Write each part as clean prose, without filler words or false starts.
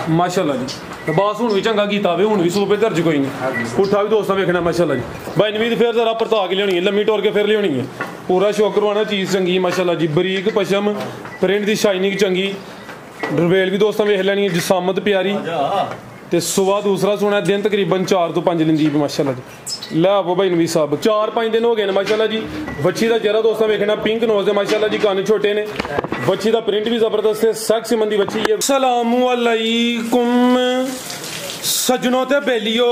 माशाअल्लाह जी लिबास हूँ भी चंगा किया वे हूँ भी सूबे धरज कोई नहीं पुट्ठा भी दोस्तों वेखना माशाअल्लाह जी भाई नवीद फिर जरा परता के लियानी है लम्मी टोर के फिर लियानी है पूरा शौक करवाना चीज़ चंगी माशाअल्लाह जी बरीक पशम प्रिंट की शाइनिंग चंगी डरवेल भी दोस्तों वेख लैनी है जिसामत प्यारी ते सुबह दूसरा सोना दिन तकरीबन 4 तो 5 दिन दी माशाअल्लाह जी लै आवो भाई नवीद साहब 4-5 दिन हो गए माशाअल्लाह जी बच्ची का चेहरा दोस्तों वेखना पिंक नोज दे माशाअल्लाह जी कान छोटे ने बच्ची का प्रिंट भी जबरदस्त है सेक्सी मंदी बच्ची है। अस्सलामु अलैकुम सजनों ते बेलियो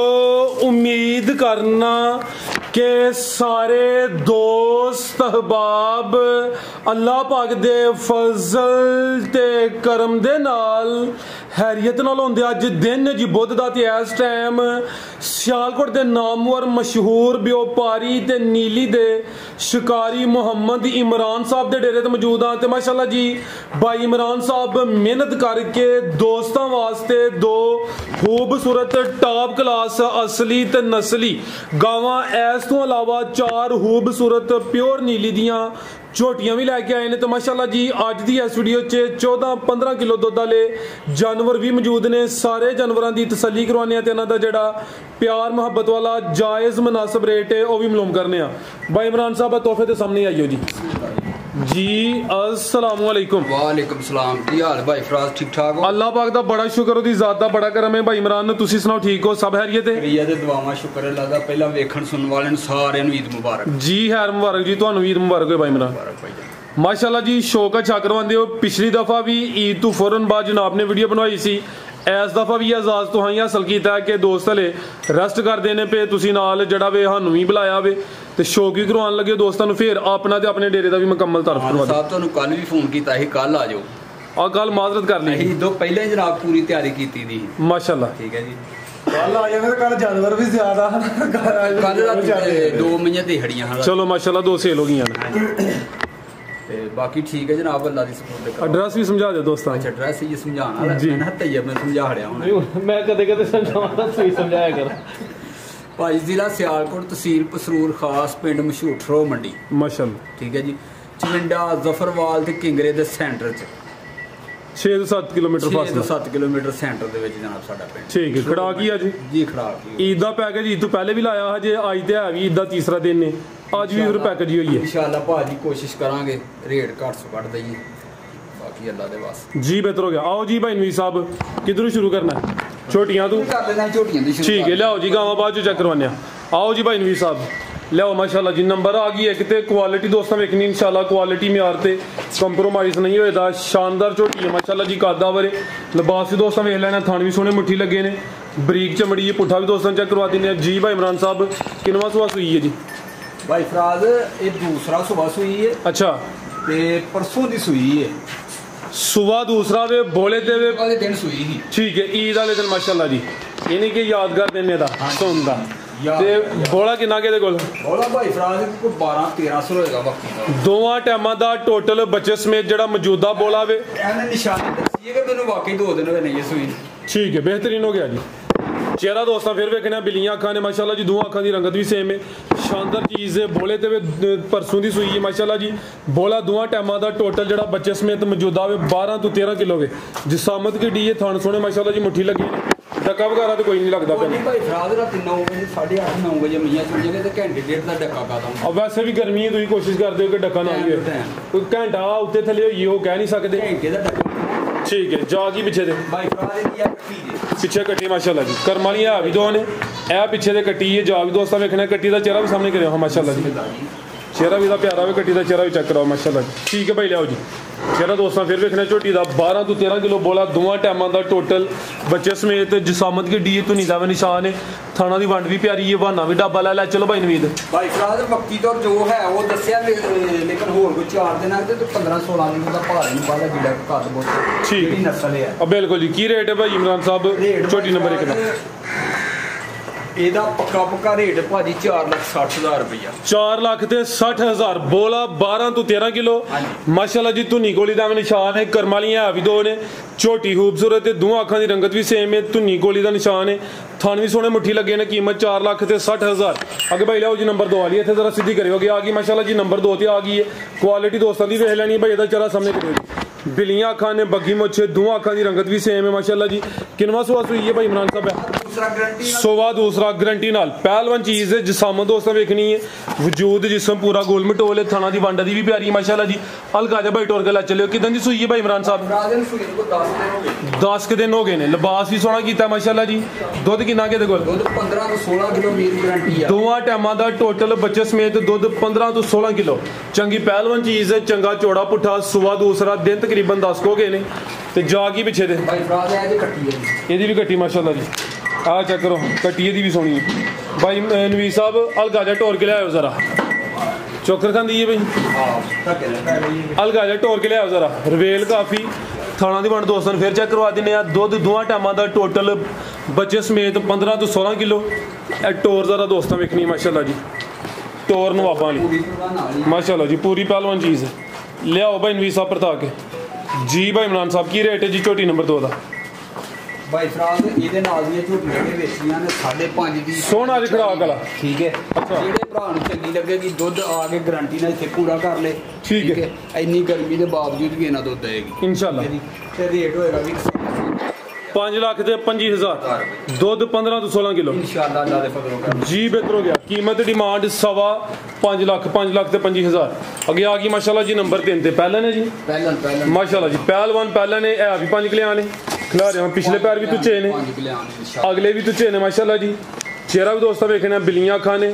उम्मीद करना के सारे दोस्त अहबाब अल्लाह पाक दे फजल ते करम दे नाल हैरियत नाल होंदे अज दिन जी बुध दा ते इस टाइम सियालकोट दे नामवर मशहूर व्यापारी ते नीली दे शिकारी मोहम्मद इमरान साहब दे डेरे ते मौजूद हाँ ते माशाअल्लाह जी भाई इमरान साहब मेहनत करके दोस्तों वास्ते दो खूबसूरत टॉप क्लास असली ते नस्ली गावां इस तो अलावा 4 खूबसूरत प्योर नीली दियां झोटियां भी लैके आए ने तो माशाअल्लाह जी अज दी इस वीडियो च 14-15 किलो दुध वाले जानवर भी मौजूद ने सारे जानवरों की तसल्ली करवाने ते इन्हां दा जेड़ा प्यार मुहब्बत वाला जायज़ मुनासिब रेट है वह भी मालूम करने भाई इमरान साहब तोहफे के सामने आइयो जी जी अस्सलामु अलैकुम वालेकुम सलाम की हाल भाई फराज ठीक ठाक हो अल्लाह पाक दा बड़ा शुक्र ओदी ज़ात दा बड़ा करम है भाई इमरान तुसी सुनाओ ठीक हो सब खैरियत है खैरियत है दुआवां शुक्र अल्लाह दा पहला वेखण सुनने वाले नु सारे नु ईद मुबारक जी खैर मुबारक जी तुहानू ईद मुबारक है भाई इमरान माशाअल्लाह जी शौक अच्छा करवांदे हो पिछली दफा भी ईद तो फौरन बाद जनाब ने वीडियो बनवाई सी इस दफा भी एजाज तो ही हासिल किया है कि दोस्त हले रेस्ट कर देने पे तुसी नाल जड़ा वे सानू भी बुलाया वे ते शौक ही करवान लगे दोस्तों फिर अपना ते अपने डेरे का भी मुकम्मल तारफ करवा साहब तुहानू कल भी फोन किया ही कल आ जाओ और कल माजरत कर ली दो पहले जनाब पूरी तैयारी की थी माशाअल्लाह ठीक है जी कल आ जाए कल जानवर भी ज्यादा कल 2 महीने दिहाड़ियां चलो माशाअल्लाह 2 सेल हो गई बाकी ठीक है जनाब अल्लाह दी सपोर्ट एड्रेस भी समझा दे दोस्तों अच्छा एड्रेस ही समझाना जी मैं तैयब ने समझा हड़या हूं मैं कदे समझावां तू समझाया कर भाई जिला सियालकोट तहसील पसरूर खास पिंड मशहूर ठरो मंडी माशाअल्लाह ठीक है जी चिविंडा जफरवाल ते किंगरे दे सेंटर च 6-7 किलोमीटर फासला 7 किलोमीटर सेंटर दे विच जनाब साडा पिंड ठीक है खड़ा की अज जी खड़ा की ईद दा पैकेज ईद तो पहले भी लाया है जे अज ते है भी ईद दा तीसरा दिन ने आज भी फिर पैकेज ही होई है इंशाअल्लाह भाजी कोशिश करांगे रेट घट से घट दईए बाकी अल्लाह दे वास जी बेहतर हो गया आओ जी भाई नवीद साहब किधरों शुरू करना है छोटियां तू कर लेना छोटियां दी शुरू ठीक है लियाओ जी गावां बाद चेक करवाने आओ जी भाई नवीद साहब लियाओ माशाअल्लाह जी नंबर आ गई एक ते क्वालिटी दोस्तों वेखनी इंशाअल्लाह क्वालिटी म्यार ते कंप्रोमाइज़ नहीं होएदा शानदार झोटी है माशाअल्लाह जी कादा वरे लिबास भी दोस्तों वेख लेना थान भी सोहने मुट्ठी लगे ने बरीक चमड़ी है पुट्ठा भी दोस्तों चेक करवा देने जी भाई इमरान साहब किनवा सुबह सुई है जी भाई फराज ये दूसरा सुबह सुई है अच्छा ते परसों दी सुई है सुबह दूसरा वे बोले ते वे वाले दिन सुई ही ठीक है ईद वाले दिन माशाअल्लाह जी इन्हीं के यादगार देने दा सुन दा ते बोला किन्ना के दे कोल बोला भाई फराज को 12-1300 होएगा वक्ती दोवां टाइमां दा टोटल बच्चे समेत जेड़ा मौजूदा बोला वे एने निशानी दसी है कि मैनू वाकई 2 दिन होए नहीं ये सुई ठीक है बेहतरीन हो गया जी चेहरा दोस्तों फिर वेखना बिल्लियां अखां ने माशाअल्लाह जी 2 अखां दी रंगत भी सेम है शानदार चीज़ है बोले ते परसों दी सुई है माशाअल्लाह जी बोला 2 टाइमां दा टोटल जेड़ा बच्चे समेत मौजूदा वे 12 तो 13 किलो वे जिसामत की डी है थान सोने माशाअल्लाह जी मुट्ठी लगी डक्का वगैरह तो कोई नहीं लगता भाई फराज रात 9 बजे 8:30-9 बजे मियां चुनिए ते घंटे डेढ़ दा डक्का कादा अब वैसे भी गर्मी है तुम कोशिश करते हो कि डक्का ना आए कोई घंटा उत्ते थले होइए वो कह नहीं सकते घंटे दा डक्का ठीक है जागी पीछे दे भाई फराज दी कट्टी पीछे कट्टी माशाअल्लाह जी करम वाली है भी दो ने ए पीछे दे कट्टी है जा भी दोस्तों वेखना कट्टी दा चेहरा भी सामने करो माशाअल्लाह जी चेहरा भी प्यारा भी कट्टी दा चेहरा भी चेक कराओ माशाअल्लाह जी ठीक है भाई लियाओ जी चेहरा दोस्तों फिर वेखना झोटी का 12 तो 13 किलो बोला 2 टाइमां का टोटल बच्चे समेत जिसामत की डी धुनी का भी निशान है थाना की वंड भी प्यारी है बहाना भी ढाबा लै चलो भाई नवीद भाई फराज वक्ती तो जो है वो दसिया लेकिन होर कोई 4 दिन है तो 15-16 दिन का भार नहीं पाला जिला घट बहुत ठीक नस्ल है बिल्कुल जी की रेट है भाई इमरान साहब छोटी नंबर 1 का ਇਹਦਾ ਪੱਕਾ ਰੇਟ ਭਾਜੀ 4,60,000 ਰੁਪਇਆ 4,60,000 बोला 12 तो 13 किलो माशाल्लाह जी धुनी गोली का निशान है करम वालियां भी दो ने झोटी खूबसूरत है 2 अखां की रंगत भी सेम है धुनी गोली का निशान है थान भी सोने मुट्ठी लगे ने कीमत 4,60,000 अगे भाई लियाओ जी नंबर 2 वाली इतने जरा सीधी करियो आ गई माशाल्लाह जी नंबर 2 ते आ गई है क्वालिटी दोस्तों की वेख लैनी भाई चेहरा सामने करियो ਬਿਲੀਆਂ ਅੱਖਾਂ ਨੇ, ਬੱਗੀ ਮੁੱਛੇ, ਦੋਵਾਂ ਅੱਖਾਂ ਦੀ ਰੰਗਤ ਵੀ ਸੇਮ ਹੈ ਮਾਸ਼ਾਅੱਲਾ ਜੀ। ਕਿੰਨਵਾਂ ਸੂਆ ਸੂਈ ਹੈ ਭਾਈ ਇਮਰਾਨ ਸਾਹਿਬ? दूसरा गारंटी ਸੋਵਾ ਦੂਸਰਾ ਗਰੰਟੀ ਨਾਲ। ਪਹਿਲਵਾਨ ਚੀਜ਼ ਹੈ, ਜਿਸਮ ਦੋਸਤਾਂ ਵੇਖਣੀ ਹੈ, ਵਜੂਦ ਜਿਸਮ ਪੂਰਾ ਗੋਲ ਮਟੋਲ ਹੈ, ਥਾਣਾ ਦੀ ਵੰਡਾ ਦੀ ਵੀ ਪਿਆਰੀ ਮਾਸ਼ਾਅੱਲਾ ਜੀ। ਹਲਕਾ ਜਿਹਾ ਭਾਈ ਟੋਰ ਕੇ ਲੈ ਚੱਲਿਓ। ਕਿਦਾਂ ਦੀ ਸੂਈ ਹੈ ਭਾਈ ਇਮਰਾਨ ਸਾਹਿਬ? राजन सुई को 10 दिन हो गए। 10 ਕੁ ਦਿਨ ਹੋ ਗਏ ਨੇ। ਲਿਬਾਸ ਵੀ ਸੋਹਣਾ ਕੀਤਾ ਮਾਸ਼ਾਅੱਲਾ ਜੀ। ਦੁੱਧ ਕਿੰਨਾ ਕਿਹਦੇ ਕੋਲ? दूध 15 ਤੋਂ 16 किलो मीट गारंटी है। ਦੋਵਾਂ ਟਾਈਮਾਂ ਦਾ ਟੋਟਲ ਬੱਚੇ ਸਮੇਤ ਦੁੱਧ 15 ਤੋਂ 16 ਕਿਲੋ। ਚੰਗੀ ਪਹਿਲਵਾਨ ਚੀਜ਼ ਹੈ, ਚੰਗਾ ਚੌੜਾ ਪੁੱਠਾ। ਸੂਆ ਦੂਸਰਾ ਦਿਨ ਤਕਰੀਬਨ 10 ਹੋ ਗਏ ਨੇ ਤੇ ਜਾ ਕੀ ਪਿੱਛੇ ਦੇ भाई राज है जे कट्टी है जी। ਇਹਦੀ ਵੀ ਕੱਟੀ ਮਾਸ਼ਾਅੱਲਾ ਜੀ। ਆਹ ਚੈੱਕ ਕਰੋ, ਕੱਟੀ ਇਹਦੀ ਵੀ ਸੋਹਣੀ ਹੈ ਭਾਈ। ਨਵੀਰ ਸਾਹਿਬ ਹਲਕਾ ਜਿਹਾ ਟੋਰ ਕੇ ਲਿਆਓ ਜ਼ਰਾ। ਚੋਕਰ ਖਾਂਦੀ ਹੈ ਭਾਈ, हां धक्के ले पै गई है। ਹਲਕਾ ਜਿਹਾ ਟੋਰ ਕੇ ਲਿਆਓ ਜ਼ਰਾ। ਰਵੇਲ ਕਾਫੀ ਥਾਣਾ ਦੀ ਵੰਡ ਦੋਸਤਾਂ ਨੂੰ ਫਿਰ ਚੈੱਕ ਕਰਵਾ ਦਿੰਦੇ ਆ। ਦੁੱਧ ਦੋਵਾਂ ਟਾਈਮਾਂ ਦਾ ਟੋਟਲ ਬੱਚੇ ਸਮੇਤ 15 ਤੋਂ 16 ਕਿਲੋ। ਇਹ ਟੋਰ ਜ਼ਰਾ ਦੋਸਤਾਂ ਵੇਖਣੀ ਮਾਸ਼ਾਅੱਲਾ ਜੀ। ਟੋਰ ਨਵਾਬਾਂ ਵਾਲੀ पूरी परवाह नाल ही माशाल्लाह जी, पूरी पहलवान चीज़ है। ले आओ भाई नवीर साहब परता के जी। भाई इमरान साहब की रेट है जी झोटी नंबर 2 का? भाई फराज ਇਹਦੇ ਨਾਲ ਦੀਆਂ ਝੋਟੀਆਂ ਦੇ ਵੇਚੀਆਂ ਨੇ 5.5 ਦੀ। ਸੋਹਣਾ ਜਿਹਾ ਖੜਾਕ ਵਾਲਾ। ਠੀਕ ਹੈ। ਅੱਛਾ। ਜਿਹੜੇ ਭਰਾ ਨੂੰ ਚੰਗੀ ਲੱਗੇਗੀ ਦੁੱਧ ਆ ਕੇ ਗਾਰੰਟੀ ਨਾਲ ਇੱਥੇ ਪੂਰਾ ਕਰ ਲੇ। ਠੀਕ ਹੈ। ਇੰਨੀ ਗਰਮੀ ਦੇ ਬਾਵਜੂਦ ਵੀ ਇਹਨਾਂ ਦੁੱਧ ਆਏਗੀ इंशाल्लाह। ਤੇ ਰੇਟ ਹੋਏਗਾ ਵੀ 5 लाख ते 25,000 दुध 15 तो 16 किलो इंशाल्लाह अल्लाह दे फजलों का जी। बेहतर हो गया। कीमत डिमांड 5.25 लाख 5 लाख ते 25,000। अगे आ गई माशाल्लाह जी नंबर 3 ते पहले ने जी पहलन माशाल्लाह जी। पहलवान पहले ने है भी 5 किले आने खिलारे पिछले पैर भी तुच्चे ने, 5 किले आने इंशाल्लाह। अगले भी तुच्चे ने माशाल्लाह जी। चेहरा भी दोस्तों वेखना। बिलियां खाने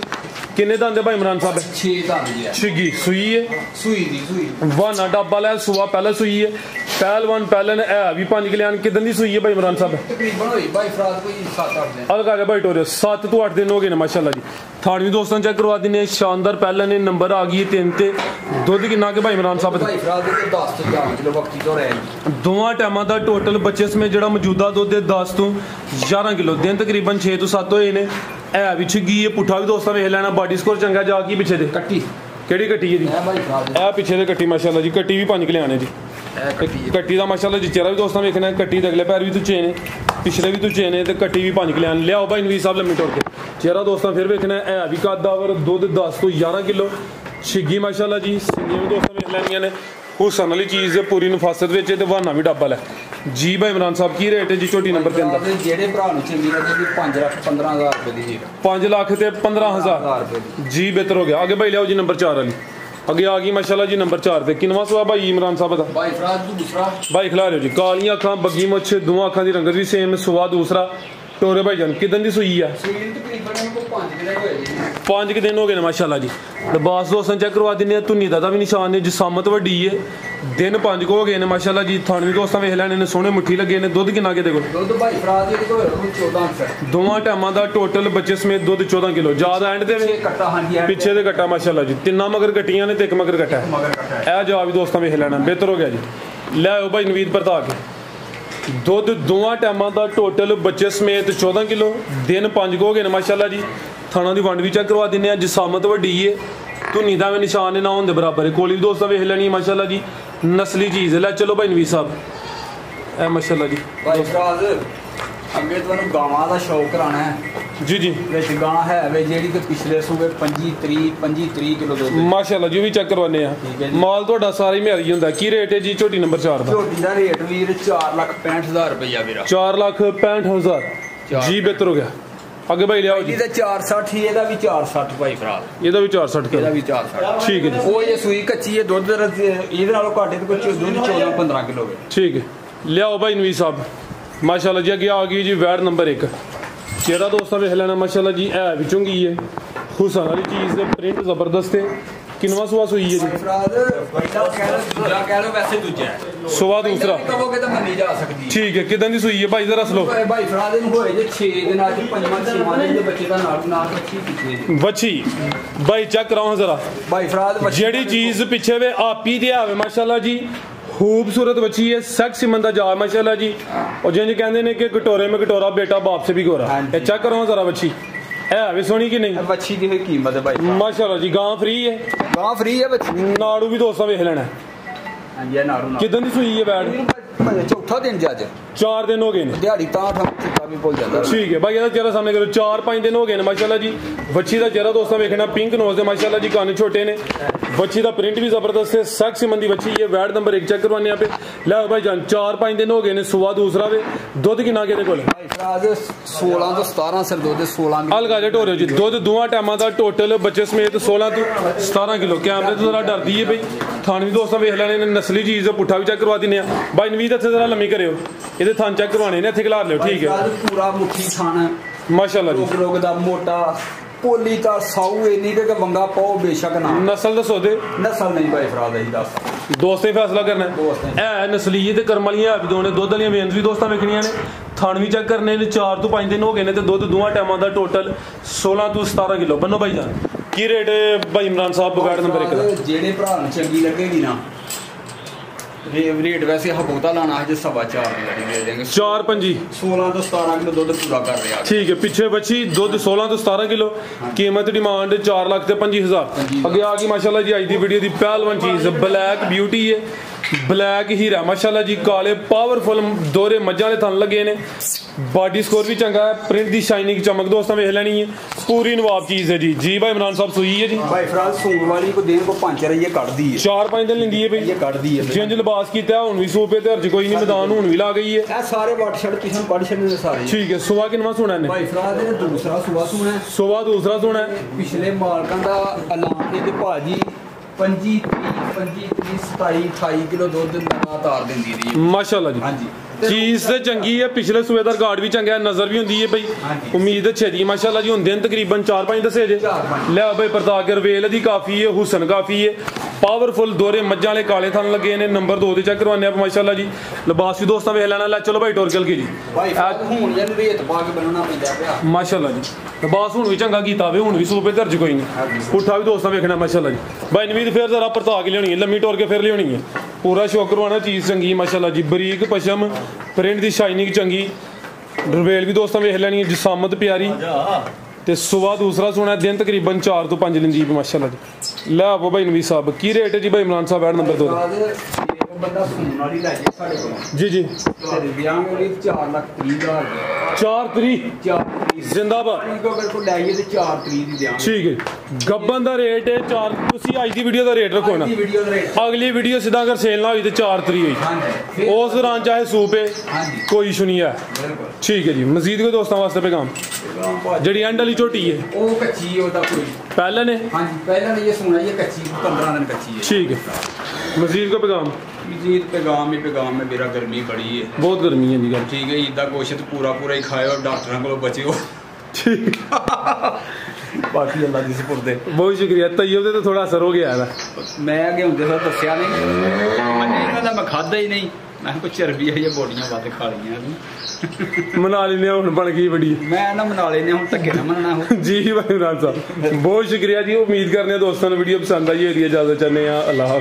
किन्ने दंदे भाई इमरान साहब? 6 दांत जी है। छिगी सुई है सूई दी सूई वाना डब्बा लै सुआ पहले सुई है। पहलवान पहले ने है भी 5 किले आने। किदन दी सुई है भाई इमरान साहब? तकरीबन होई भाई फराज कोई 7-8 दिन। अलग आ गया भाई टोरे 7 तो 8 दिन हो गए ने माशाल्लाह जी। थान भी दोस्तों चेक करवा दिने। शानदार पहले ने नंबर आ गई 3 ते। दुध किन्ना के भाई इमरान साहब? भाई फराज के 10 ਤੋਂ 11 ਕਿਲੋ ਵਕਤੀ ਤੋਂ रहेगी। ਦੋਵਾਂ ਟਾਈਮਾਂ ਦਾ ਟੋਟਲ ਬੱਚੇ ਸਮੇਤ ਜਿਹੜਾ ਮੌਜੂਦਾ ਦੁੱਧ ਹੈ 10 ਤੋਂ 11 ਕਿਲੋ। ਦਿਨ ਤਕਰੀਬਨ 6 ਤੋਂ 7 ਹੋਏ ਨੇ। ਇਹ ਵੀ ਛਿੱਗੀ ਹੈ। ਪੁੱਠਾ ਵੀ ਦੋਸਤਾਂ ਵੇਖ ਲੈਣਾ। ਬਾਡੀ ਸਕੋਰ ਚੰਗਾ। ਜਾ ਕੀ ਪਿੱਛੇ ਦੇ ਕੱਟੀ ਕਿਹੜੀ ਕੱਟੀ ਹੈ ਜੀ? ਹੈ ਭਾਈ ਫਰਾਜ ਇਹ ਪਿੱਛੇ ਦੇ ਕੱਟੀ ਮਾਸ਼ਾਅੱਲਾ ਜੀ। ਕੱਟੀ ਵੀ 5 ਕਿਲੇ ਆਣੇ ਜੀ। ਇਹ ਕੱਟੀ ਹੈ। ਕੱਟੀ ਦਾ ਮਾਸ਼ਾਅੱਲਾ ਜੀ ਚਿਹਰਾ ਵੀ ਦੋਸਤਾਂ ਵੇਖਣਾ। ਕੱਟੀ ਦੇ ਅਗਲੇ ਪੈਰ ਵੀ ਤੁੱਚੇ ਨੇ, ਪਿਛਲੇ ਵੀ ਤੁੱਚੇ ਨੇ ਤੇ ਕੱਟੀ ਵੀ 5 ਕਿਲੇ ਆਣੇ। ਲਿਆਓ ਭਾਈ ਨਵੀਰ ਸਾਹਿਬ ਲੰਮੀ ਟੋਰ ਕੇ। ਚਿਹਰਾ ਦੋਸਤਾਂ ਫਿਰ ਵੇਖਣਾ। ਇਹ ਵੀ ਕੱਦਾਵਰ ਦੁੱਧ 10 ਤੋਂ 11 ਕਿਲੋ। ਛਿੱਗੀ ਮਾਸ਼ਾਅੱਲਾ ਜੀ। ਸਿੰਗੀਆਂ ਵੀ ਦੋਸਤਾਂ ਵੇਖ ਲੈਣੀਆਂ ਨੇ। ਹੁਸਨ ਵਾਲੀ ਚੀਜ਼ ਹੈ ਪੂਰੀ ਨਫਾਸਤ ਵਿੱਚ ਤੇ ਬਹਾਨਾ ਵੀ ਡੱਬਾ ਲੈ जी। भाई इमरान साहब की रेट है जी छोटी नंबर के अंदर? ਜਿਹੜੇ ਭਰਾ ਨੂੰ ਚੰਗੀ ਲੱਗੇਗੀ 5,15,000 ਰੁਪਏ ਦੀ ਜੀ। 5 लाख ते 15,000 रुपए जी। बेहतर हो गया। आगे भाई लियाओ जी नंबर 4 वाली। आगे आ गई माशाल्लाह जी नंबर 4 ते। किनवा सुआ भाई इमरान साहब दा? भाई फराज तू दूसरा भाई खिला रहे हो जी। कालियां अखां बग्गी मुछ दोवां अखां दी रंगत भी सेम। सुआ दूसरा टोरे भाई जान किदन दी सुई है? सील तकरीबन इनको 5 दिन होए जी। 5 दिन हो गए ने माशाल्लाह जी। लिबास दोस्तों चेक करवा दिने। धुनी दा भी निशान है। जिसामत वड्डी है। दिन 5 हो गए ने माशाल्लाह जी। थान भी दोस्तों वेख लैने ने। सोहने मुट्ठी लगे ने। दुध किन्ना के देखो? ਦੁੱਧ ਭਾਈ ਫਰਾਜ ਇਹਦੇ ਕੋਲ 14 ਲੀਟਰ। ਦੋਵਾਂ ਟਾਈਮਾਂ ਦਾ ਟੋਟਲ ਬੱਚੇ ਸਮੇਤ ਦੁੱਧ 14 ਕਿਲੋ। ਜ਼ਿਆਦਾ ਐਂਡ ਦੇ ਪਿੱਛੇ ਕੱਟਾ ਹਾਂਜੀ ਐ ਪਿੱਛੇ ਦੇ ਕੱਟਾ ਮਾਸ਼ਾਅੱਲਾ ਜੀ। ਤਿੰਨਾਂ ਮਗਰ ਕੱਟੀਆਂ ਨੇ ਤੇ ਇੱਕ ਮਗਰ ਕੱਟਾ ਹੈ। ਮਗਰ ਕੱਟਾ ਹੈ। ਇਹ ਜਵਾਬ ਵੀ ਦੋਸਤਾਂ ਵੇਖ ਲੈਣਾ। ਬਿਹਤਰ ਹੋ ਗਿਆ ਜੀ। ਲੈ ਆਓ ਭਾਈ ਨਵੀਦ ਪਰਤਾ ਕੇ। ਦੁੱਧ ਦੋਵਾਂ ਟਾਈਮਾਂ ਦਾ ਟੋਟਲ ਬੱਚੇ ਸਮੇਤ 14 ਕਿਲੋ। ਦਿਨ 5 ਹੋ ਗਏ ਨੇ ਮਾਸ਼ਾਅੱਲਾ ਜੀ। ਥਾਣਾ ਦੀ ਵੰਡ ਵੀ ਚੈੱਕ ਕਰਵਾ ਦਿੰਨੇ ਆ। ਜਿਸਾਮਤ ਵੱਡੀ ਏ। ਧੁਨੀ ਦਾ ਵੀ ਨਿਸ਼ਾਨ ਨੇ ਨਾ ਹੋਣ ਦੇ ਬਰਾਬਰ ਹੈ। ਕੋਲੀ ਵੀ ਦੋਸਤਾਂ ਵੇਖ ਲੈਣੀ ਮਾਸ਼ਾਅੱਲਾ ਜੀ। ਨਸਲੀ ਚੀਜ਼ ਹੈ। ਲੈ ਚਲੋ ਭਾਈ ਨਵੀਦ ਸਾਹਿਬ ਇਹ ਮਾਸ਼ਾਅੱਲਾ ਜੀ। ਭਾਈ ਫਰਾਜ ਅੱਗੇ ਤੁਹਾਨੂੰ ਗਾਵਾਂ ਦਾ ਸ਼ੌਕ ਕਰਾਣਾ ਹੈ ਜੀ ਜੀ। ਵਿੱਚ ਗਾਂ ਹੈ ਵੇ ਜਿਹੜੀ ਕਿ ਪਿਛਲੇ ਸੂਬੇ 25-30 ਕਿਲੋ ਦੁੱਧ ਮਾਸ਼ਾਅੱਲਾ ਜੀ ਵੀ ਚੈੱਕ ਕਰਵਾਨੇ ਆ। ਠੀਕ ਹੈ ਜੀ। ਮਾਲ ਤੁਹਾਡਾ ਸਾਰਾ ਹੀ ਮਿਆਰੀ ਹੁੰਦਾ। ਕੀ ਰੇਟ ਹੈ ਜੀ ਝੋਟੀ ਨੰਬਰ 4 ਦਾ? ਝੋਟੀ ਦਾ ਰੇਟ ਵੀਰ 4,65,000 ਰੁਪਇਆ ਵੀਰਾ। 4,65,000 ਜੀ। ਬਿਹਤਰ ਹੋ ਗਿਆ। ਅੱਗੇ ਭਾਈ ਲਿਆਓ ਜੀ। ਇਹਦਾ 460 ਹੀ ਇਹਦਾ ਵੀ 460 ਭਾਈ ਫਰਾਜ। ਇਹਦਾ ਵੀ 460 ਇਹਦਾ ਕਰ। ਵੀ 460 ਠੀਕ ਹੈ ਜੀ। ਉਹ ਇਹ ਸੂਈ ਕੱਚੀ ਹੈ। ਦੁੱਧ ਇਹਦੇ ਨਾਲੋਂ ਘੱਟ ਤੇ ਕੁਝ ਦੁੱਧ 14-15 ਕਿਲੋ ਹੈ। ठीक है। लियाओ भाई नवीद साहब माशाल्लाह जी। अगे आ गई जी वैड नंबर 1। चेहरा दोस्तों वेख लेना माशाल्लाह जी। है भी चुंगी है। हुसन वाली चीज़ है। प्रिंट ज़बरदस्त है। किनवा सुआ सुई है जी? फराज पहिला दूजा कह लो वैसे दूजा है। सुआ दूसरा कहोगे तो मनी जा सकती है। ठीक है। किदन दी सुई है भाई जरा स्लो? भाई फराज ਨੂੰ ਹੋਏ ਜੇ 6 ਦਿਨਾਂ ਚ 5ਵਾਂ ਦਿਨ ਦੇ ਬੱਚੇ ਦਾ ਨਾਲ ਬੱਚੀ ਪਿੱਛੇ ਜੀ। बच्ची भाई चेक कराओ जरा। भाई फराज जेड़ी चीज़ पिछे वे आपी दे आवे माशाल्लाह जी। खूबसूरत बच्ची है। सेक्स सिमन दा जा माशाल्लाह जी। और जिंज कहंदे ने कि कटोरे में कटोरा बेटा बाप से भी गोरा। ये चेक करो जरा बच्ची है भी सोहनी कि नहीं? बच्ची की कीमत है भाई माशाल्लाह जी। गां फ्री है। गां फ्री है बच्ची। नाड़ू भी दोस्तों वेख लेना। हां जी नाड़ू किदन दी सुई है बैड? चौथा दिन जज 4 दिन हो गए ने दिहाड़ी तां ठा भी भुल जाता ठीक है भाई ਇਹਦਾ ਚਿਹਰਾ ਸਾਹਮਣੇ ਕਰੋ 4-5 ਦਿਨ ਹੋ ਗਏ ਨੇ ਮਾਸ਼ਾਅੱਲਾ ਜੀ ਬੱਚੀ ਦਾ ਚਿਹਰਾ ਦੋਸਤਾਂ ਵੇਖਣਾ ਪਿੰਕ ਨੋਜ਼ ਦੇ ਮਾਸ਼ਾਅੱਲਾ ਜੀ ਕੰਨ ਛੋਟੇ ਨੇ ਬੱਚੀ ਦਾ ਪ੍ਰਿੰਟ ਵੀ ਜ਼ਬਰਦਸਤ ਹੈ ਸਖਤ ਸਿਮਨ ਦੀ ਬੱਚੀ ਹੈ ਵੈਟ ਨੰਬਰ 1 ਚੈੱਕ ਕਰਵਾਨੇ ਆਪੇ ਲੈ ਭਾਈ ਜਾਨ 4-5 ਦਿਨ ਹੋ ਗਏ ਨੇ ਸੁਆ ਦੂਸਰਾ ਵੇ ਦੁੱਧ ਕਿੰਨਾ ਕਿਹਦੇ ਕੋਲ भाई फराज 16 ਤੋਂ 17 ਸਿਰ ਦੁੱਧ 16 ਹਲਕਾ ਜਿਹਾ ਢੋਰਿਓ ਜੀ ਦੁੱਧ ਦੋਵਾਂ ਟਾਈਮਾਂ ਦਾ ਟੋਟਲ ਬੱਚੇ ਸਮੇਤ 16 ਤੋਂ 17 ਕਿਲੋ ਕੈਮਰੇ ਤੋਂ ਜ਼ਰਾ ਡਰਦੀ ਹੈ ਬਈ ਥਾਣ ਵੀ ਦੋਸਤਾਂ ਵੇਖ ਲੈਣੇ ਨੇ ਨਸਲੀ ਚੀਜ਼ ਦਾ ਪੁੱਠਾ ਵੀ ਚੈੱਕ ਕਰਵਾ ਦਿੰਦੇ ਆ ਬਾਈ ਨਵੀਦ ਇੱਥੇ ਜ਼ਰਾ ਲੰਮੀ ਕਰਿਓ ਇਹਦੇ ਥਾਣ ਚੈੱਕ ਕਰਵਾਣੇ ਨੇ ਇੱਥੇ ਖਿਲਾਰ ਲਿਓ ਠੀਕ ਹੈ ਪੂਰਾ ਮੁੱਠੀ ਖਾਣਾ ਮਾਸ਼ਾਅੱਲਾ ਜੀ ਲੋਕ ਦਾ ਮੋਟਾ ਪੋਲੀ ਤਾਂ ਸਾਊ ਇੰਨੀ ਕਿ ਬੰਗਾ ਪਾਓ ਬੇਸ਼ੱਕ ਨਾ ਨਸਲ ਦੱਸੋ ਦੇ ਨਸਲ ਨਹੀਂ ਭਾਈ ਫਰਾਦ ਅਸੀਂ ਦੱਸ ਦੋਸਤੇ ਫੈਸਲਾ ਕਰਨਾ ਹੈ ਨਸਲੀਅਤ ਤੇ ਕਰਮ ਵਾਲੀਆਂ ਵੀ ਦੋਨੇ ਦੁੱਧ ਵਾਲੀਆਂ ਵੇਨਸ ਵੀ ਦੋਸਤਾਂ ਵੇਖਣੀਆਂ ਨੇ ਥਣ ਵੀ ਚੈੱਕ ਕਰਨੇ ਨੇ 4 ਤੋਂ 5 ਦਿਨ ਹੋ ਗਏ ਨੇ ਤੇ ਦੁੱਧ ਦੋਵਾਂ ਟਾਈਮਾਂ ਦਾ ਟੋਟਲ 16 ਤੋਂ 17 ਕਿਲੋ ਬੰਨੋ ਭਾਈ ਜਾਨ ਕੀ ਰੇਟ ਭਾਈ ਇਮਰਾਨ ਸਾਹਿਬ ਬਗਾੜ ਨੰਬਰ 1 ਦਾ ਜਿਹੜੇ ਭਰਾ ਨੂੰ ਚੰਗੀ ਲੱਗੇਗੀ ਨਾ ਰੇਟ ਵੈਸੇ ਹਬੂਤਾ ਲਾਣਾ ਹਜੇ 4.5 ਦੇ ਦੇਂਗੇ 4-5 16 ਤੋਂ 17 ਕਿਲੋ ਦੁੱਧ ਪੂਰਾ ਕਰ ਰਿਹਾ ਠੀਕ ਹੈ ਪਿੱਛੇ ਬੱਚੀ ਦੁੱਧ 16 ਤੋਂ 17 ਕਿਲੋ ਕੀਮਤ ਡਿਮਾਂਡ 4,25,000 ਅੱਗੇ ਆ ਗਈ ਮਾਸ਼ਾਅੱਲਾ ਜੀ ਅੱਜ ਦੀ ਵੀਡੀਓ ਦੀ ਪਹਿਲਵਾਨ ਚੀਜ਼ ਬਲੈਕ ਬਿਊਟੀ ਹੈ ਬਲੈਕ ਹੀਰਾ ਮਾਸ਼ਾਅੱਲਾ ਜੀ ਕਾਲੇ ਪਾਵਰਫੁਲ ਦੋਰੇ ਮੱਝਾਂ ਦੇ ਥਣ ਲੱਗੇ ਨੇ ਬਾਡੀ ਸਕੋਰ ਵੀ ਚੰਗਾ ਹੈ ਪ੍ਰਿੰਟ ਦੀ ਸ਼ਾਈਨਿੰਗ ਚਮਕ ਦੋਸਤਾਂ ਵੇਖ ਲੈਣੀ ਹੈ ਪੂਰੀ ਨਵਾਬ ਚੀਜ਼ ਹੈ ਜੀ ਜੀ ਭਾਈ ਇਮਰਾਨ ਸਾਹਿਬ ਸੂਈ ਹੈ ਜੀ ਭਾਈ ਫਰਾਜ਼ ਸੂਣ ਵਾਲੀ ਕੋ ਦੇਣ ਕੋ 5 ਰੁਪਏ ਕੱਢਦੀ ਹੈ 4-5 ਦਿਨ ਲੈਂਦੀ ਹੈ ਬਈ ਇਹ ਕੱਢਦੀ ਹੈ ਜਿੰਜ ਲਿਬਾਸ ਕੀਤਾ ਹੁਣ ਵੀ ਸੂਪੇ ਤੇ ਹਰਜ ਕੋਈ ਨਹੀਂ ਮੈਦਾਨ ਹੁਣ ਵੀ ਲਾ ਗਈ ਹੈ ਇਹ ਸਾਰੇ ਵਾਟ ਸ਼ਰਟ ਕਿਸਮ ਪੜ ਛੱਡਦੇ ਨੇ ਸਾਰੇ ਠੀਕ ਹੈ ਸੁਆ ਕਿੰਨਾ ਸੁਣਾ ਨੇ ਭਾਈ ਫਰਾਜ਼ ਨੇ ਦੂਸਰਾ ਸੁਆ ਸੁਣਾ ਸੁਆ ਦੂਸਰਾ ਸੁਣਾ ਪਿਛਲੇ ਮਾਲਕਾਂ ਦਾ ਐਲਾਨ ਹੈ ਕਿ ਭਾਜੀ 25 27 28 ਕਿਲੋ ਦੁੱਧ ਲਗਾਤਾਰ ਦਿੰਦੀ ਰਹੀ ਮਾਸ਼ਾਅੱਲਾ ਜੀ ਹਾਂਜੀ ਚੀਜ਼ ਤੇ ਚੰਗੀ ਹੈ ਪਿਛਲੇ ਸੂਏ ਦਾ ਰਿਕਾਰਡ ਵੀ ਚੰਗਾ ਹੈ ਨਜ਼ਰ ਵੀ ਹੁੰਦੀ ਹੈ ਬਈ ਉਮੀਦ ਅੱਛੀ ਦੀ ਮਾਸ਼ਾਅੱਲਾ ਜੀ ਹੁਣ ਦਿਨ ਤਕਰੀਬਨ 4-5 ਦੱਸੇ ਜੇ ਲੈ ਬਈ ਪਰਤਾ ਕੇ ਰਵੇਲ ਦੀ ਕਾਫੀ ਹੈ ਹੁਸਨ ਕਾਫੀ ਹੈ ਪਾਵਰਫੁਲ ਦੋਰੇ ਮੱਝਾਂ ਵਾਲੇ ਕਾਲੇ ਥਣ ਲੱਗੇ ਨੇ ਨੰਬਰ 2 ਤੇ ਚੈੱਕ ਕਰਵਾਉਂਦੇ ਆ ਮਾਸ਼ਾਅੱਲਾ ਜੀ ਲਿਬਾਸ ਵੀ ਦੋਸਤਾਂ ਵੇਖ ਲੈਣਾ ਲੈ ਚਲੋ ਭਾਈ ਟੋਰ ਚੱਲ ਕੇ ਜੀ ਭਾਈ ਹੁਣ ਜਨ ਰੇਤ ਪਾ ਕੇ ਬਣਨਾ ਪੈਂਦਾ ਪਿਆ ਮਾਸ਼ਾਅੱਲਾ ਜੀ ਲਿਬਾਸ ਹੁਣ ਵੀ ਚੰਗਾ ਕੀਤਾ ਵੇ ਹੁਣ ਵੀ ਸੂਪੇ ਧਰਜ ਕੋਈ ਨਹੀਂ ਪੁੱਠਾ ਵੀ ਦੋਸਤਾਂ ਵੇਖਣਾ ਮਾਸ਼ਾਅੱਲਾ ਜੀ ਭਾਈ ਨਵੀਦ ਫੇਰ ਜ਼ਰਾ ਪਰਤਾ ਕੇ ਲਿਆਉਣੀ ਹੈ ਲੰਮੀ ਟੋਰ ਕੇ ਫਿਰ ਲਿਆਉਣੀ ਹੈ ਪੂਰਾ ਸ਼ੌਕ ਕਰਵਾਉਣਾ ਚੀਜ਼ ਚੰਗੀ ਮਾਸ਼ਾਅੱਲਾ ਜੀ ਬਰੀਕ ਪਸ਼ਮ ਪ੍ਰਿੰਟ ਦੀ ਸ਼ਾਈਨਿੰਗ ਚੰਗੀ ਰਵੇਲ ਵੀ ਦੋਸਤਾਂ ਵੇਖ ਲੈਣੀ ਹੈ ਜਿਸਾਮਤ ਪਿਆਰੀ ਤੇ ਸੁਬਾ ਦੂਸਰਾ ਸੋਣਾ ਦਿਨ ਤਕਰੀਬਨ 4 ਤੋਂ 5 ਦਿਨ ਜੀ ਮਾਸ਼ਾਅੱਲਾ ਜੀ ਲੈ ਆਵੋ ਭਾਈ ਨਵੀਦ ਸਾਹਿਬ ਕੀ ਰੇਟ ਹੈ ਜੀ ਭਾਈ ਇਮਰਾਨ ਸਾਹਿਬ ਐਡ ਨੰਬਰ 2 ਦਾ ਬੰਦਾ ਸੂਣ ਵਾਲੀ ਲੈ ਜੇ ਸਾਡੇ ਕੋਲ ਜੀ ਜੀ ਤੇ ਵਿਆਹ ਵਾਲੀ 4,30,000 4 ਜ਼ਿੰਦਾਬਾਦ ਕੋ ਅਗਰ ਕੋ ਲਾਈਏ ਤੇ 4,30 ਦੀ ਦਿਆਂ ਠੀਕ ਹੈ ਗੱਬਨ ਦਾ ਰੇਟ ਹੈ 4 ਤੁਸੀਂ ਅੱਜ ਦੀ ਵੀਡੀਓ ਦਾ ਰੇਟ ਰੱਖੋ ਨਾ ਵੀਡੀਓ ਦਾ ਰੇਟ ਅਗਲੀ ਵੀਡੀਓ ਸਿੱਧਾ ਅਗਰ ਸੇਲ ਨਾ ਹੋਈ ਤੇ 4 ਤਰੀ ਹੋਈ ਹਾਂਜੀ ਉਸ ਦੌਰਾਨ ਚਾਹੇ ਸੂਪੇ ਕੋਈ ਇਸ਼ੂ ਨਹੀਂ ਹੈ ਬਿਲਕੁਲ ਠੀਕ ਹੈ ਜੀ ਮਜ਼ੀਦ ਕੋਈ ਦੋਸਤਾਂ ਵਾਸਤੇ ਪੈਗਾਮ ਜਿਹੜੀ ਐਂਡ ਵਾਲੀ ਝੋਟੀ ਹੈ ਉਹ ਕੱਚੀ ਉਹਦਾ ਕੋਈ ਪਹਿਲਾਂ ਨੇ ਹਾਂਜੀ ਪਹਿਲਾਂ ਨੇ ਇਹ ਸੁਣਾ ਇਹ ਕੱਚੀ 15 ਦਿਨ ਕੱਚੀ ਹੈ ਠੀਕ ਹੈ ਮਜ਼ੀਦ ਕੋ ਪੈਗਾਮ ਮਜੀਦ ਪੈगाम है मेरा गर्मी बड़ी है बहुत गर्मी है जी गल ठीक है ईदा गोश्त पूरा ही खाओ डॉक्टरों को बचो ठीक बाकी अल्लाह दी सुपुर्द है बहुत शुक्रिया तैयब दे तो थोड़ा असर हो गया है मैं अगे हुंदे सर दस्या नहीं मैं खादा ही नहीं मैं कुछ चर्बी है बोडियां वध खा लियां मना लेने हुन बन गई बड़ी मैं ना मना लेने हुन धक्के ना मनना हो जी भाई इमरान साहब बहुत शुक्रिया जी उम्मीद करने दोस्तों ने वीडियो पसंद आई है इजाजत चाहते हैं अल्लाह